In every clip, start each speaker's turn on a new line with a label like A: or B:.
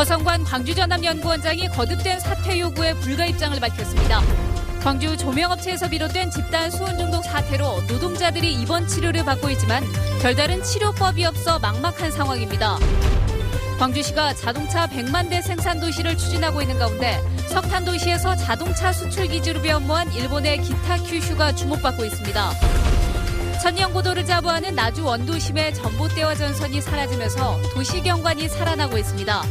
A: 허성관 광주전남연구원장이 거듭된 사퇴 요구에 불가 입장을 밝혔습니다. 광주 조명업체에서 비롯된 집단 수은 중독 사태로 노동자들이 입원 치료를 받고 있지만 별다른 치료법이 없어 막막한 상황입니다. 광주시가 자동차 100만 대 생산 도시를 추진하고 있는 가운데 석탄 도시에서 자동차 수출 기지로 변모한 일본의 기타 큐슈가 주목받고 있습니다. 천년고도를 자부하는 나주 원도심의 전봇대와 전선이 사라지면서 도시 경관이 살아나고 있습니다.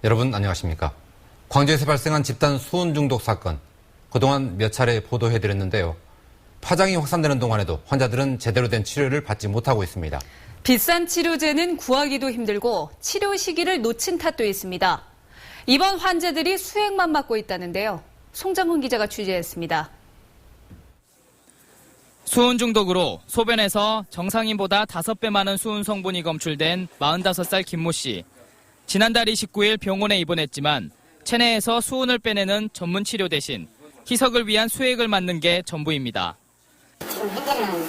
B: 여러분 안녕하십니까? 광주에서 발생한 집단 수은 중독 사건, 그동안 몇 차례 보도해드렸는데요. 파장이 확산되는 동안에도 환자들은 제대로 된 치료를 받지 못하고 있습니다.
A: 비싼 치료제는 구하기도 힘들고 치료 시기를 놓친 탓도 있습니다. 이번 환자들이 수액만 맞고 있다는데요. 송정훈 기자가 취재했습니다.
C: 수은 중독으로 소변에서 정상인보다 5배 많은 수은 성분이 검출된 45살 김모 씨. 지난달 29일 병원에 입원했지만 체내에서 수은을 빼내는 전문 치료 대신 희석을 위한 수액을 맞는 게 전부입니다.
D: 지금 현재는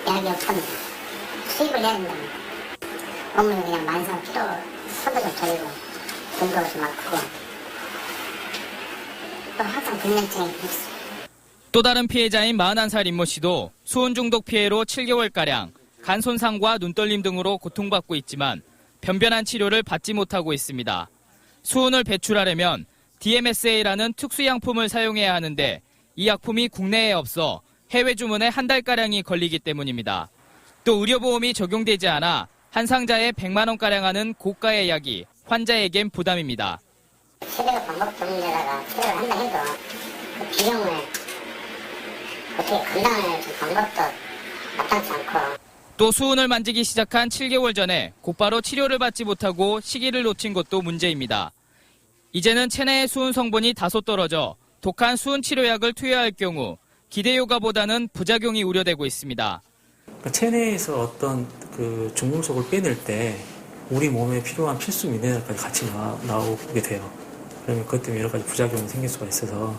D: 약이 없습니다. 수입을 내야 된다. 몸을 그냥 만성 피로, 손도 좀 저리고, 등도 좀 아프고, 또 항상 근력증이 있습니다.
C: 또 다른 피해자인 41살 임모 씨도 수은 중독 피해로 7개월가량 간 손상과 눈떨림 등으로 고통받고 있지만 변변한 치료를 받지 못하고 있습니다. 수은을 배출하려면 DMSA라는 특수양품을 사용해야 하는데 이 약품이 국내에 없어 해외 주문에 한 달가량이 걸리기 때문입니다. 또 의료보험이 적용되지 않아 한 상자에 100만 원가량 하는 고가의 약이 환자에겐 부담입니다.
D: 치료가 방법적인데다가 치료를 한다 해도 그 비용을 어떻게 감당할 방법도 마땅치 않고.
C: 또 수은을 만지기 시작한 7개월 전에 곧바로 치료를 받지 못하고 시기를 놓친 것도 문제입니다. 이제는 체내의 수은 성분이 다소 떨어져 독한 수은 치료약을 투여할 경우 기대 효과보다는 부작용이 우려되고 있습니다.
E: 체내에서 어떤 그 중금속을 빼낼 때 우리 몸에 필요한 필수 미네랄까지 같이 나오게 돼요. 그러면 그것 때문에 여러 가지 부작용이 생길 수가 있어서,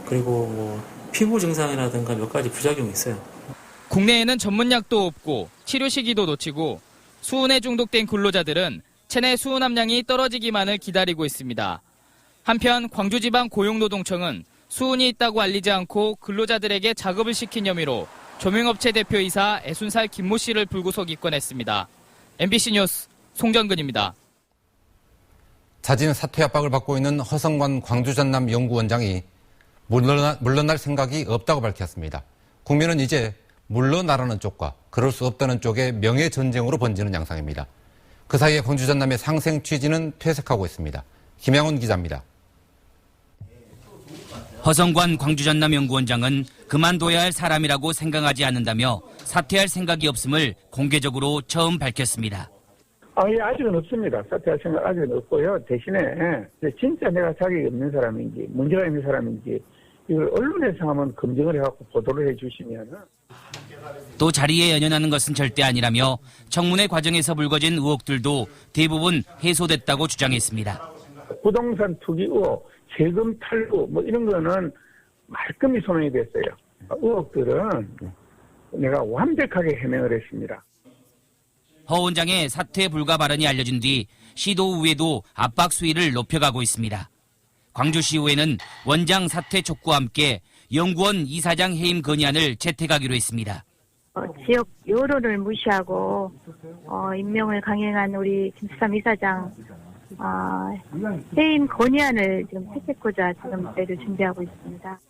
E: 그리고 뭐 피부 증상이라든가 몇 가지 부작용이 있어요.
C: 국내에는 전문약도 없고 치료 시기도 놓치고 수은에 중독된 근로자들은 체내 수은 함량이 떨어지기만을 기다리고 있습니다. 한편 광주지방고용노동청은 수은이 있다고 알리지 않고 근로자들에게 작업을 시킨 혐의로 조명업체 대표이사 60살 김모 씨를 불구속 입건했습니다. MBC 뉴스 송정근입니다.
B: 자진 사퇴 압박을 받고 있는 허성관 광주전남연구원장이 물러날 생각이 없다고 밝혔습니다. 국민은 이제 물러나라는 쪽과 그럴 수 없다는 쪽의 명예전쟁으로 번지는 양상입니다. 그 사이에 광주 전남의 상생 취지는 퇴색하고 있습니다. 김양훈 기자입니다.
F: 허성관 광주전남연구원장은 그만둬야 할 사람이라고 생각하지 않는다며 사퇴할 생각이 없음을 공개적으로 처음 밝혔습니다.
G: 아직은 없습니다. 사퇴할 생각 아직은 없고요. 대신에 진짜 내가 자격이 없는 사람인지 문제가 있는 사람인지 이걸 언론에서 한번 검증을 해갖고 보도를 해주시면.
F: 또 자리에 연연하는 것은 절대 아니라며 청문회 과정에서 불거진 의혹들도 대부분 해소됐다고 주장했습니다.
G: 부동산 투기 의혹, 세금 탈루 뭐 이런 거는 말끔히 소명이 됐어요. 의혹들은 내가 완벽하게 해명을 했습니다.
F: 허 원장의 사퇴 불가 발언이 알려진 뒤 시도의회도 압박 수위를 높여가고 있습니다. 광주시의회는 원장 사퇴 촉구와 함께 연구원 이사장 해임 건의안을 채택하기로 했습니다.
H: 지역 여론을 무시하고 임명을 강행한 우리 김수삼 이사장 해임 건의안을 지금 채택하고자 지금 저희를 준비하고 있습니다.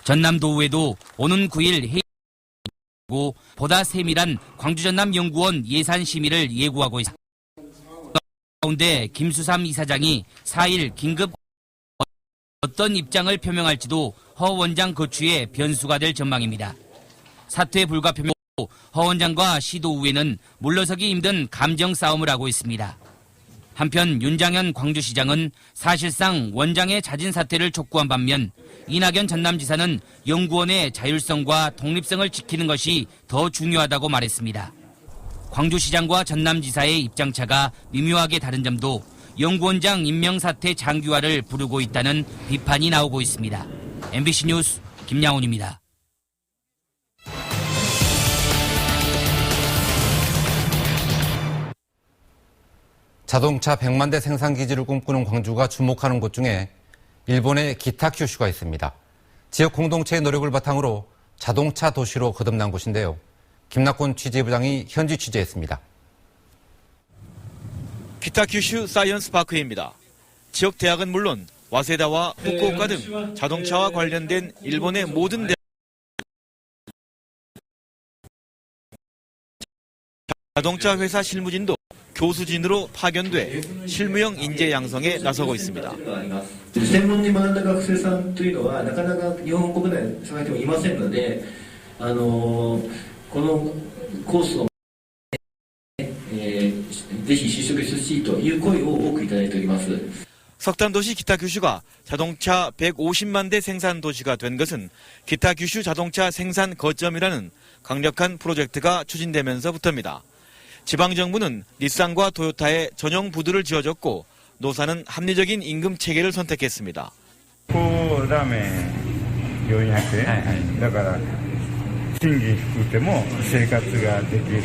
F: 전남도의회도 오는 9일 해임하고 보다 세밀한 광주전남연구원 예산 심의를 예고하고 있습니다. 가운데 김수삼 이사장이 4일 긴급 어떤 입장을 표명할지도 허 원장 거취에 변수가 될 전망입니다. 사퇴 불가 표명 후 허 원장과 시도의회는 물러서기 힘든 감정 싸움을 하고 있습니다. 한편 윤장현 광주시장은 사실상 원장의 자진 사퇴를 촉구한 반면 이낙연 전남지사는 연구원의 자율성과 독립성을 지키는 것이 더 중요하다고 말했습니다. 광주시장과 전남지사의 입장차가 미묘하게 다른 점도 연구원장 임명 사퇴 장기화를 부르고 있다는 비판이 나오고 있습니다. MBC 뉴스 김양훈입니다.
B: 자동차 100만 대 생산 기지를 꿈꾸는 광주가 주목하는 곳 중에 일본의 기타 규슈가 있습니다. 지역 공동체의 노력을 바탕으로 자동차 도시로 거듭난 곳인데요. 김낙곤 취재부장이 현지 취재했습니다.
I: 기타 규슈 사이언스 파크입니다. 지역 대학은 물론 와세다와 후쿠오카 등 자동차와 관련된 일본의 모든 자동차 회사 실무진도 교수진으로 파견돼 실무형 인재 양성에 나서고 있습니다.
J: 専門に学んだ学生さんというのはなかなか日本国内に探してもいませんので、このコースをぜひ就職してほしいという声を多くいただいております。
I: 석탄도시 기타 규슈가 자동차 150만 대 생산 도시가 된 것은 기타 규슈 자동차 생산 거점이라는 강력한 프로젝트가 추진되면서부터입니다. 지방정부는 닛산과 토요타에 전용 부두를 지어줬고 노사는 합리적인 임금 체계를 선택했습니다.
K: 라면 400円だから賃金低くても生活ができる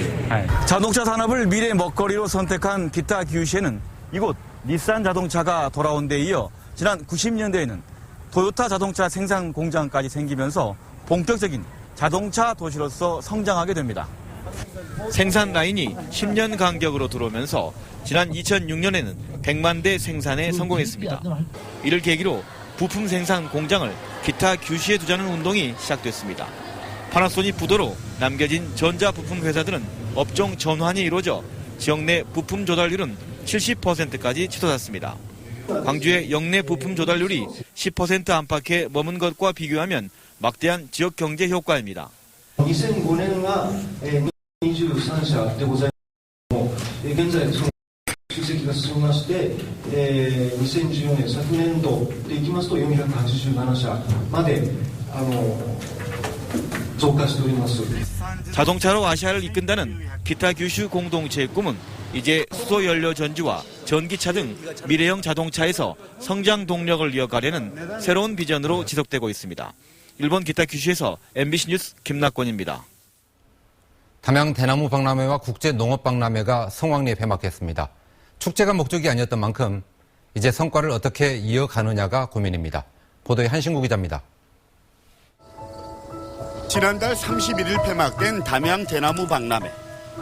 L: 자동차 산업을 미래 먹거리로 선택한 기타 규슈에는 이곳 닛산 자동차가 돌아온 데 이어 지난 90년대에는 토요타 자동차 생산 공장까지 생기면서 본격적인 자동차 도시로서 성장하게 됩니다.
I: 생산 라인이 10년 간격으로 들어오면서 지난 2006년에는 100만 대 생산에 성공했습니다. 이를 계기로 부품 생산 공장을 기타 규슈에 두자는 운동이 시작됐습니다. 파나소닉 부도로 남겨진 전자부품 회사들은 업종 전환이 이루어져 지역 내 부품 조달률은 70%까지 치솟았습니다. 광주의 역내 부품 조달률이 10% 안팎에 머문 것과 비교하면 막대한 지역 경제 효과입니다.
J: 2005年は23社でございますけども、現在その集積が進みまして、2014年昨年度でいきますと487社まで増加しております。
I: 자동차로 아시아를 이끈다는 기타 규슈 공동체의 꿈은 이제 수소연료 전지와 전기차 등 미래형 자동차에서 성장 동력을 이어가려는 새로운 비전으로 지속되고 있습니다. 일본 기타 규슈에서 MBC 뉴스 김낙곤입니다.
B: 담양 대나무 박람회와 국제 농업 박람회가 성황리에 폐막했습니다. 축제가 목적이 아니었던 만큼 이제 성과를 어떻게 이어가느냐가 고민입니다. 보도에 한신구 기자입니다.
M: 지난달 31일 폐막된 담양 대나무 박람회.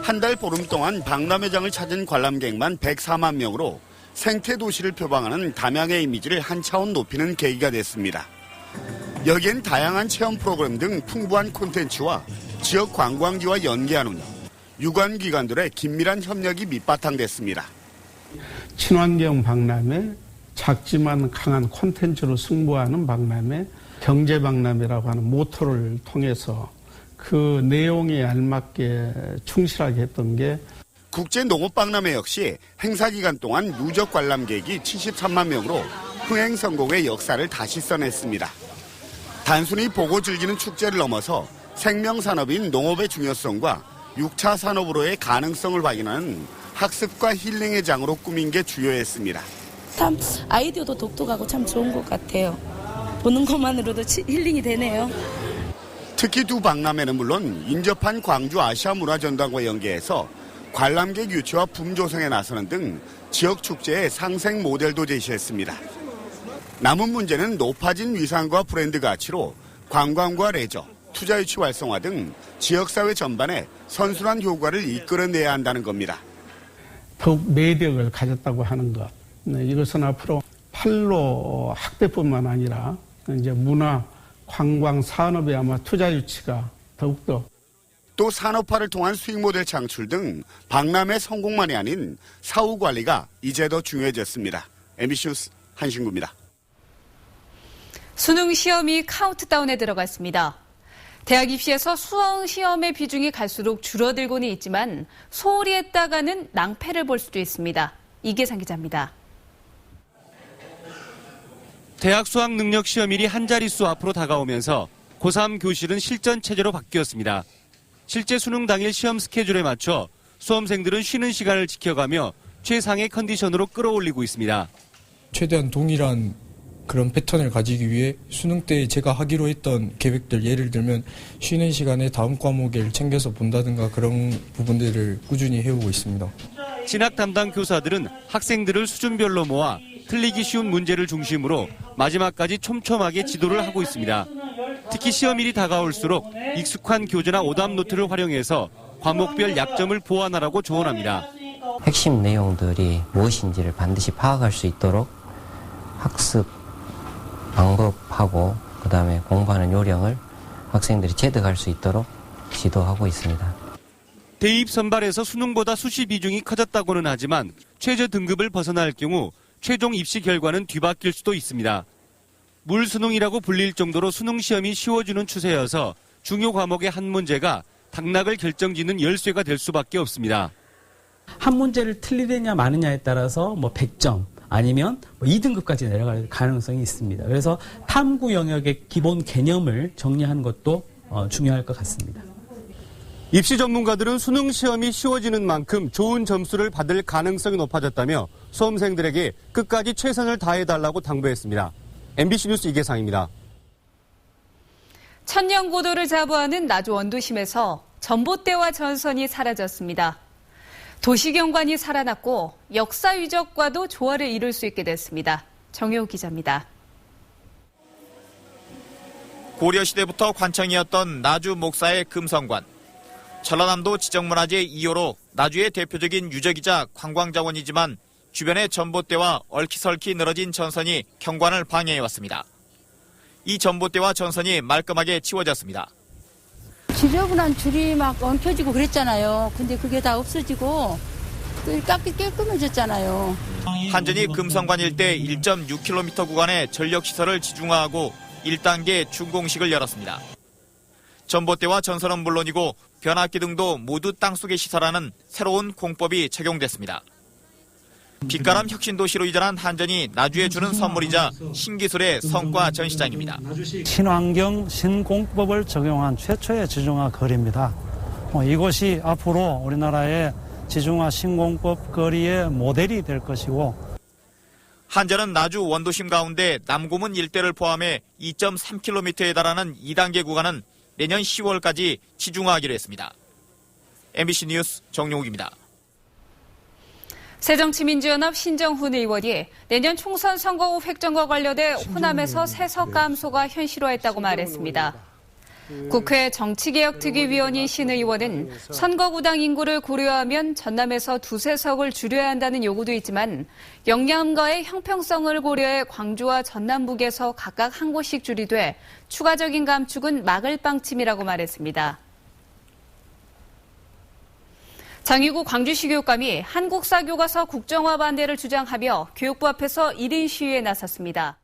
M: 한 달 보름 동안 박람회장을 찾은 관람객만 104만 명으로 생태 도시를 표방하는 담양의 이미지를 한 차원 높이는 계기가 됐습니다. 여기엔 다양한 체험 프로그램 등 풍부한 콘텐츠와 지역 관광지와 연계하는 유관기관들의 긴밀한 협력이 밑바탕됐습니다.
N: 친환경 박람회, 작지만 강한 콘텐츠로 승부하는 박람회, 경제 박람회라고 하는 모토를 통해서 그 내용에 알맞게 충실하게 했던 게
M: 국제농업박람회 역시 행사 기간 동안 누적 관람객이 73만 명으로 흥행 성공의 역사를 다시 써냈습니다. 단순히 보고 즐기는 축제를 넘어서 생명산업인 농업의 중요성과 6차 산업으로의 가능성을 확인하는 학습과 힐링의 장으로 꾸민 게 주요했습니다.
O: 참 아이디어도 독특하고 참 좋은 것 같아요. 보는 것만으로도 힐링이 되네요.
M: 특히 두 박람회는 물론 인접한 광주 아시아문화전당과 연계해서 관람객 유치와 붐 조성에 나서는 등 지역 축제의 상생 모델도 제시했습니다. 남은 문제는 높아진 위상과 브랜드 가치로 관광과 레저, 투자 유치 활성화 등 지역사회 전반에 선순환 효과를 이끌어내야 한다는 겁니다.
N: 더욱 매력을 가졌다고 하는 것. 이것은 앞으로 판로 학대뿐만 아니라 이제 문화, 관광, 산업에 아마 투자 유치가 더욱더
M: 또 산업화를 통한 수익 모델 창출 등 박람회 성공만이 아닌 사후 관리가 이제 더 중요해졌습니다. MBC 뉴스 한신구입니다.
A: 수능 시험이 카운트다운에 들어갔습니다. 대학 입시에서 수능 시험의 비중이 갈수록 줄어들고는 있지만 소홀히 했다가는 낭패를 볼 수도 있습니다. 이계상 기자입니다.
P: 대학 수학 능력 시험일이 한 자릿수 앞으로 다가오면서 고3 교실은 실전 체제로 바뀌었습니다. 실제 수능 당일 시험 스케줄에 맞춰 수험생들은 쉬는 시간을 지켜가며 최상의 컨디션으로 끌어올리고 있습니다.
Q: 최대한 동일한 그런 패턴을 가지기 위해 수능 때 제가 하기로 했던 계획들, 예를 들면 쉬는 시간에 다음 과목을 챙겨서 본다든가 그런 부분들을 꾸준히 해오고 있습니다.
P: 진학 담당 교사들은 학생들을 수준별로 모아 틀리기 쉬운 문제를 중심으로 마지막까지 촘촘하게 지도를 하고 있습니다. 특히 시험일이 다가올수록 익숙한 교재나 오답 노트를 활용해서 과목별 약점을 보완하라고 조언합니다.
R: 핵심 내용들이 무엇인지를 반드시 파악할 수 있도록 학습 방법하고 그다음에 공부하는 요령을 학생들이 체득할 수 있도록 지도하고 있습니다.
P: 대입 선발에서 수능보다 수시 비중이 커졌다고는 하지만 최저 등급을 벗어날 경우 최종 입시 결과는 뒤바뀔 수도 있습니다. 물수능이라고 불릴 정도로 수능 시험이 쉬워지는 추세여서 중요 과목의 한 문제가 당락을 결정짓는 열쇠가 될 수밖에 없습니다.
S: 한 문제를 틀리느냐 마느냐에 따라서 100점 아니면 2등급까지 내려갈 가능성이 있습니다. 그래서 탐구 영역의 기본 개념을 정리하는 것도 중요할 것 같습니다.
P: 입시 전문가들은 수능 시험이 쉬워지는 만큼 좋은 점수를 받을 가능성이 높아졌다며 수험생들에게 끝까지 최선을 다해달라고 당부했습니다. MBC 뉴스 이계상입니다.
A: 천년 고도를 자부하는 나주 원도심에서 전봇대와 전선이 사라졌습니다. 도시경관이 살아났고 역사 유적과도 조화를 이룰 수 있게 됐습니다. 정효 기자입니다.
I: 고려시대부터 관청이었던 나주 목사의 금성관. 전라남도 지정문화재 2호로 나주의 대표적인 유적이자 관광자원이지만 주변의 전봇대와 얽히설키 늘어진 전선이 경관을 방해해왔습니다. 이 전봇대와 전선이 말끔하게 치워졌습니다.
T: 지저분한 줄이 막 엉켜지고 그랬잖아요. 근데 그게 다 없어지고 깔끔해졌잖아요.
I: 한전이 금성관 일대 1.6km 구간에 전력시설을 지중화하고 1단계 준공식을 열었습니다. 전봇대와 전선은 물론이고 변압기 등도 모두 땅속에 시설하는 새로운 공법이 적용됐습니다. 빛가람 혁신도시로 이전한 한전이 나주에 주는 선물이자 신기술의 성과 전시장입니다.
U: 친환경 신공법을 적용한 최초의 지중화 거리입니다. 이곳이 앞으로 우리나라의 지중화 신공법 거리의 모델이 될 것이고
I: 한전은 나주 원도심 가운데 남고문 일대를 포함해 2.3km에 달하는 2단계 구간은 내년 10월까지 지중화하기로 했습니다. MBC 뉴스 정용욱입니다.
A: 새정치민주연합 신정훈 의원이 내년 총선 선거 후 획정과 관련해 호남에서 세석 감소가 현실화했다고 말했습니다. 국회 정치개혁특위위원인 신 의원은 선거구당 인구를 고려하면 전남에서 2-3석을 줄여야 한다는 요구도 있지만 영남과의 형평성을 고려해 광주와 전남북에서 각각 한 곳씩 줄이되 추가적인 감축은 막을 방침이라고 말했습니다. 장희구 광주시 교육감이 한국사 교과서 국정화 반대를 주장하며 교육부 앞에서 1인 시위에 나섰습니다.